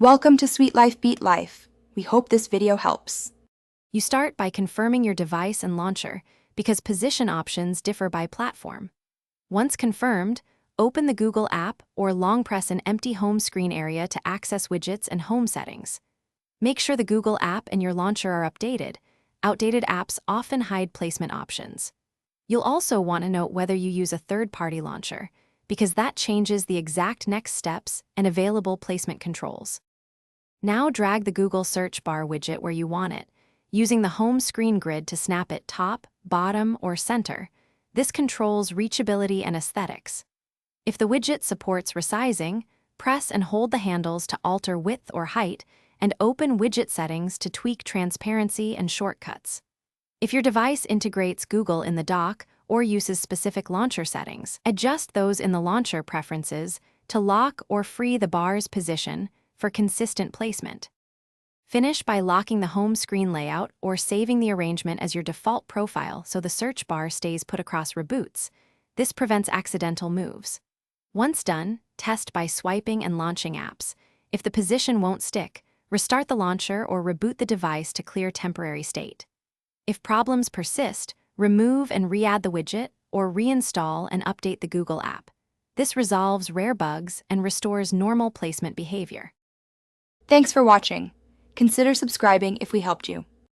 Welcome to Sweet Life Beat Life. We hope this video helps. You start by confirming your device and launcher because position options differ by platform. Once confirmed, open the Google app or long press an empty home screen area to access widgets and home settings. Make sure the Google app and your launcher are updated. Outdated apps often hide placement options. You'll also want to note whether you use a third-party launcher, because that changes the exact next steps and available placement controls. Now drag the Google search bar widget where you want it, using the home screen grid to snap it top, bottom, or center. This controls reachability and aesthetics. If the widget supports resizing, press and hold the handles to alter width or height, and open widget settings to tweak transparency and shortcuts. If your device integrates Google in the dock or uses specific launcher settings, adjust those in the launcher preferences to lock or free the bar's position for consistent placement. Finish by locking the home screen layout or saving the arrangement as your default profile so the search bar stays put across reboots. This prevents accidental moves. Once done, test by swiping and launching apps. If the position won't stick, restart the launcher or reboot the device to clear temporary state. If problems persist, remove and re-add the widget or reinstall and update the Google app. This resolves rare bugs and restores normal placement behavior. Thanks for watching. Consider subscribing if we helped you.